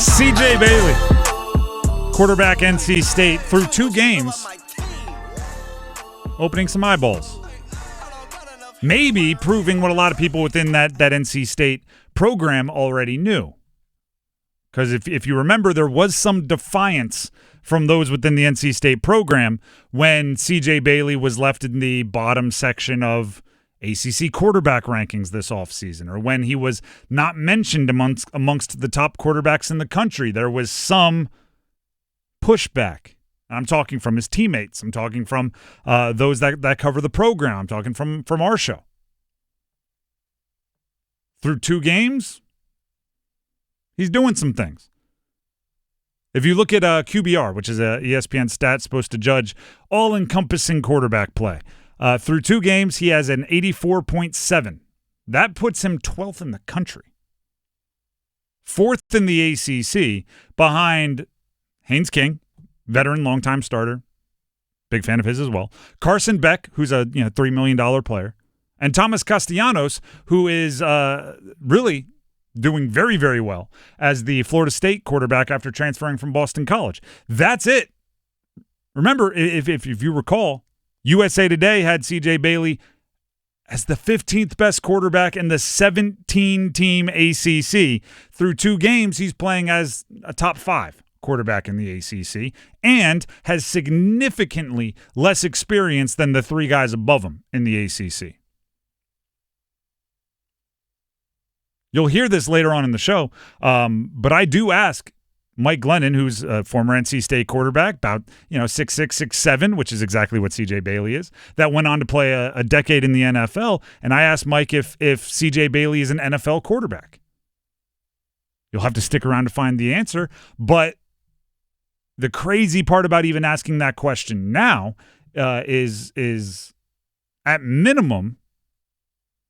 C.J. Bailey, quarterback NC State, through 2 games, opening some eyeballs. Maybe proving what a lot of people within that NC State program already knew. Because if you remember, there was some defiance from those within the NC State program when C.J. Bailey was left in the bottom section of ACC quarterback rankings this offseason, or when he was not mentioned amongst the top quarterbacks in the country. There was some pushback. I'm talking from his teammates. I'm talking from those that cover the program. I'm talking from our show. Through 2 games, he's doing some things. If you look at QBR, which is a ESPN stat supposed to judge all-encompassing quarterback play, through 2 games, he has an 84.7. That puts him 12th in the country. 4th in the ACC, behind Haynes King, veteran, longtime starter, big fan of his as well, Carson Beck, who's a $3 million player, and Thomas Castellanos, who is really doing very, very well as the Florida State quarterback after transferring from Boston College. That's it. Remember, if you recall, USA Today had C.J. Bailey as the 15th best quarterback in the 17-team ACC. Through 2 games, he's playing as a top 5 quarterback in the ACC and has significantly less experience than the 3 guys above him in the ACC. You'll hear this later on in the show, but I do ask Mike Glennon, who's a former NC State quarterback, about 6'6", 6'7", which is exactly what C.J. Bailey is, that went on to play a decade in the NFL, and I asked Mike if C.J. Bailey is an NFL quarterback. You'll have to stick around to find the answer, but the crazy part about even asking that question now is at minimum,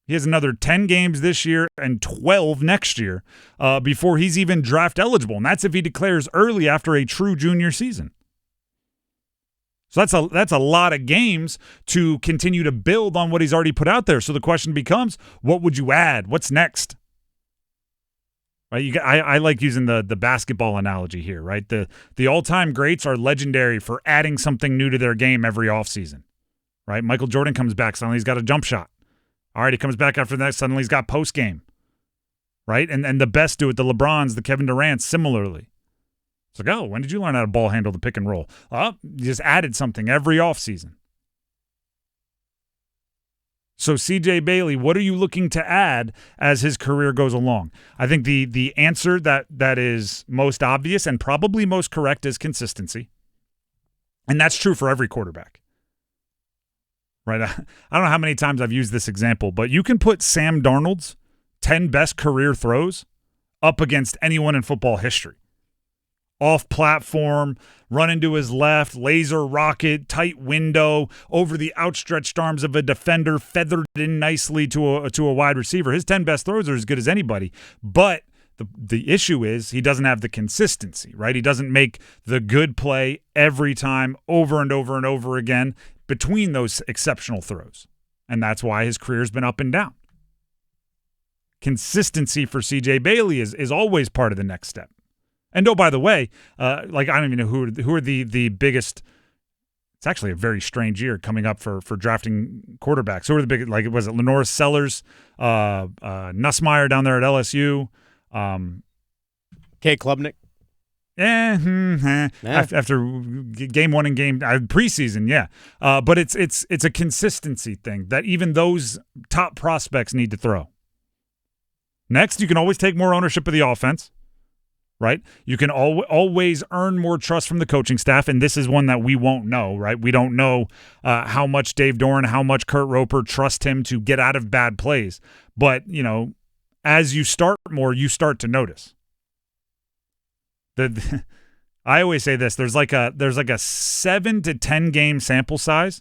he has another 10 games this year and 12 next year before he's even draft eligible. And that's if he declares early after a true junior season. So that's a lot of games to continue to build on what he's already put out there. So the question becomes, what would you add? What's next? Right? I like using the basketball analogy here, right? The all-time greats are legendary for adding something new to their game every offseason. Right? Michael Jordan comes back, suddenly he's got a jump shot. All right, he comes back after that, suddenly he's got post-game, right? And the best do it, the LeBrons, the Kevin Durants, similarly. It's like, oh, when did you learn how to ball handle the pick and roll? Oh, you just added something every offseason. So C.J. Bailey, what are you looking to add as his career goes along? I think the answer that is most obvious and probably most correct is consistency. And that's true for every quarterback. Right? I don't know how many times I've used this example, but you can put Sam Darnold's 10 best career throws up against anyone in football history. Off platform, run into his left, laser rocket, tight window, over the outstretched arms of a defender, feathered in nicely to a wide receiver. His 10 best throws are as good as anybody, but the issue is he doesn't have the consistency, right? He doesn't make the good play every time over and over and over again between those exceptional throws. And that's why his career's been up and down. Consistency for C.J. Bailey is always part of the next step. And oh, by the way, I don't even know who are the biggest. It's actually a very strange year coming up for drafting quarterbacks. Who are the big, was it Lenore Sellers, Nussmeier down there at LSU? Kay Klubnik. After game 1 and preseason, yeah. But it's a consistency thing that even those top prospects need to throw. Next, you can always take more ownership of the offense, right? You can always earn more trust from the coaching staff, and this is one that we won't know, right? We don't know how much Dave Doeren, how much Kurt Roper trust him to get out of bad plays. But, as you start more, you start to notice. I always say this, there's like a 7 to 10 game sample size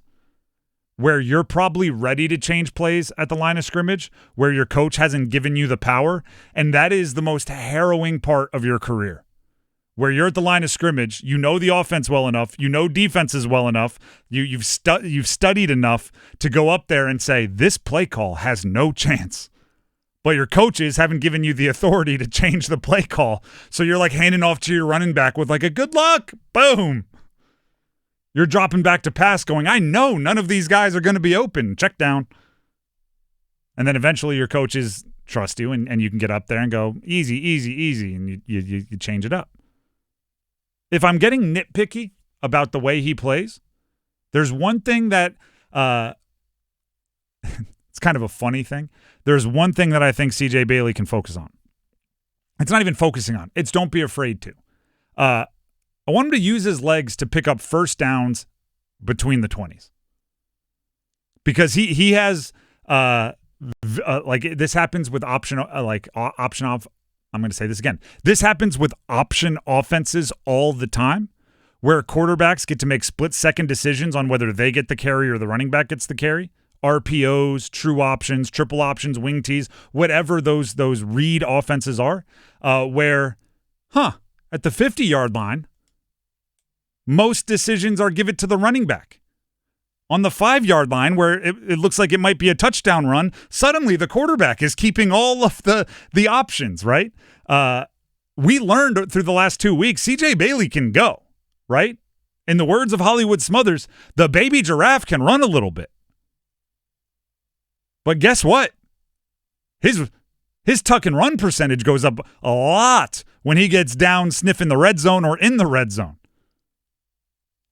where you're probably ready to change plays at the line of scrimmage, where your coach hasn't given you the power, and that is the most harrowing part of your career. Where you're at the line of scrimmage, you know the offense well enough, you know defenses well enough, you've studied enough to go up there and say, this play call has no chance. but your coaches haven't given you the authority to change the play call. So you're like handing off to your running back with like a good luck. Boom. You're dropping back to pass going, I know none of these guys are going to be open. Check down. And then eventually your coaches trust you and you can get up there and go easy, easy, easy. And you change it up. If I'm getting nitpicky about the way he plays, there's one thing that it's kind of a funny thing. There's one thing that I think CJ Bailey can focus on. It's not even focusing on. It's don't be afraid to. I want him to use his legs to pick up first downs between the 20s. Because he has like this happens with option off. I'm going to say this again. This happens with option offenses all the time, where quarterbacks get to make split-second decisions on whether they get the carry or the running back gets the carry. RPOs, true options, triple options, wing tees, whatever those read offenses are, where, at the 50-yard line, most decisions are give it to the running back. On the 5-yard line, where it looks like it might be a touchdown run, suddenly the quarterback is keeping all of the options, right? We learned through the last 2 weeks, CJ Bailey can go, right? In the words of Hollywood Smothers, the baby giraffe can run a little bit. But guess what? His tuck and run percentage goes up a lot when he gets down sniffing the red zone or in the red zone.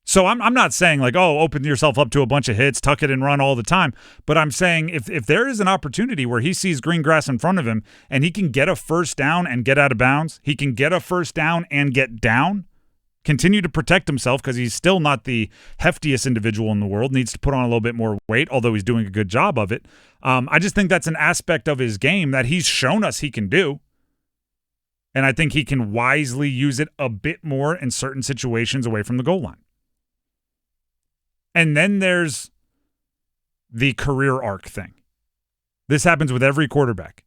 So I'm not saying like, oh, open yourself up to a bunch of hits, tuck it and run all the time. But I'm saying if there is an opportunity where he sees green grass in front of him and he can get a first down and get out of bounds, he can get a first down and get down, continue to protect himself because he's still not the heftiest individual in the world, needs to put on a little bit more weight, although he's doing a good job of it. I just think that's an aspect of his game that he's shown us he can do. And I think he can wisely use it a bit more in certain situations away from the goal line. And then there's the career arc thing. This happens with every quarterback.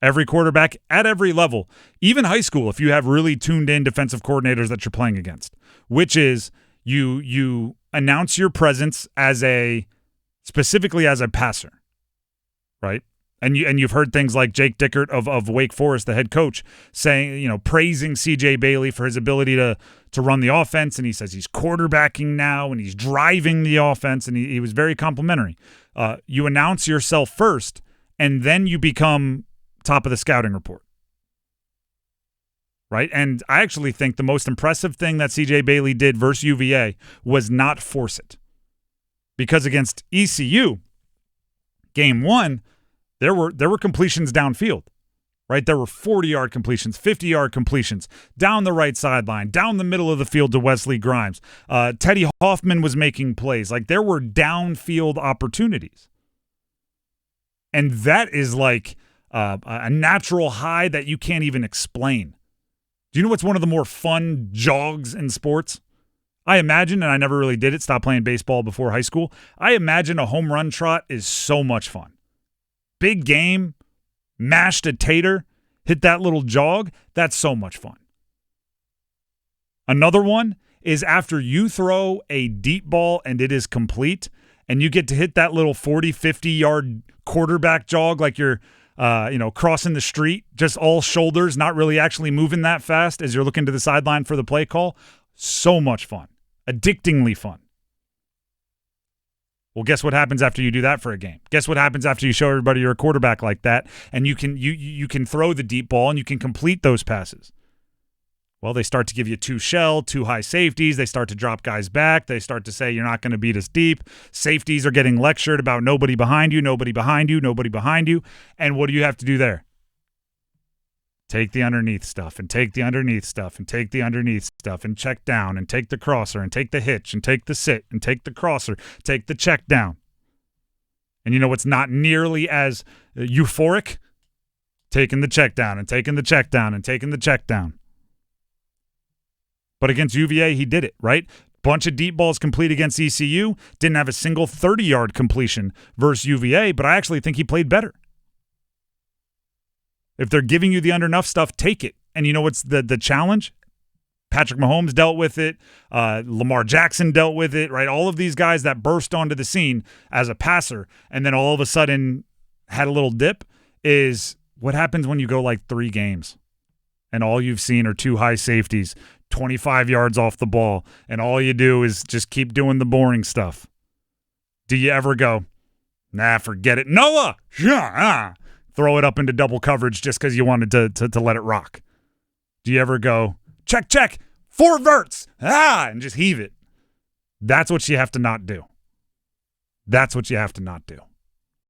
Every quarterback at every level, even high school, if you have really tuned in defensive coordinators that you're playing against, which is you announce your presence specifically as a passer, right? And you've heard things like Jake Dickert of Wake Forest, the head coach, saying, praising CJ Bailey for his ability to run the offense, and he says he's quarterbacking now and he's driving the offense, and he was very complimentary. You announce yourself first, and then you become top of the scouting report, right? And I actually think the most impressive thing that CJ Bailey did versus UVA was not force it, because against ECU, game 1. There were completions downfield, right? There were 40-yard completions, 50-yard completions, down the right sideline, down the middle of the field to Wesley Grimes. Teddy Hoffman was making plays. Like, there were downfield opportunities. And that is like a natural high that you can't even explain. Do you know what's one of the more fun jogs in sports? I imagine, and I never really did it, stopped playing baseball before high school, I imagine a home run trot is so much fun. Big game, mashed a tater, hit that little jog. That's so much fun. Another one is after you throw a deep ball and it is complete and you get to hit that little 40, 50-yard quarterback jog like you're crossing the street, just all shoulders, not really actually moving that fast as you're looking to the sideline for the play call. So much fun. Addictingly fun. Well, guess what happens after you do that for a game? Guess what happens after you show everybody you're a quarterback like that and you can throw the deep ball and you can complete those passes? Well, they start to give you 2 shell, 2 high safeties. They start to drop guys back. They start to say, you're not going to beat us deep. Safeties are getting lectured about nobody behind you, nobody behind you, nobody behind you. And what do you have to do there? Take the underneath stuff and take the underneath stuff and take the underneath stuff and check down and take the crosser and take the hitch and take the sit and take the crosser, take the check down. And you know what's not nearly as euphoric? Taking the check down and taking the check down and taking the check down. But against UVA, he did it, right? Bunch of deep balls complete against ECU. Didn't have a single 30-yard completion versus UVA, but I actually think he played better. If they're giving you the underneath stuff, take it. And you know what's the challenge? Patrick Mahomes dealt with it. Lamar Jackson dealt with it, right? All of these guys that burst onto the scene as a passer and then all of a sudden had a little dip. is what happens when you go like 3 games and all you've seen are 2 high safeties, 25 yards off the ball, and all you do is just keep doing the boring stuff. Do you ever go, nah, forget it. Noah! Throw it up into double coverage just because you wanted to let it rock. Do you ever go, check, 4 verts, and just heave it? That's what you have to not do. That's what you have to not do.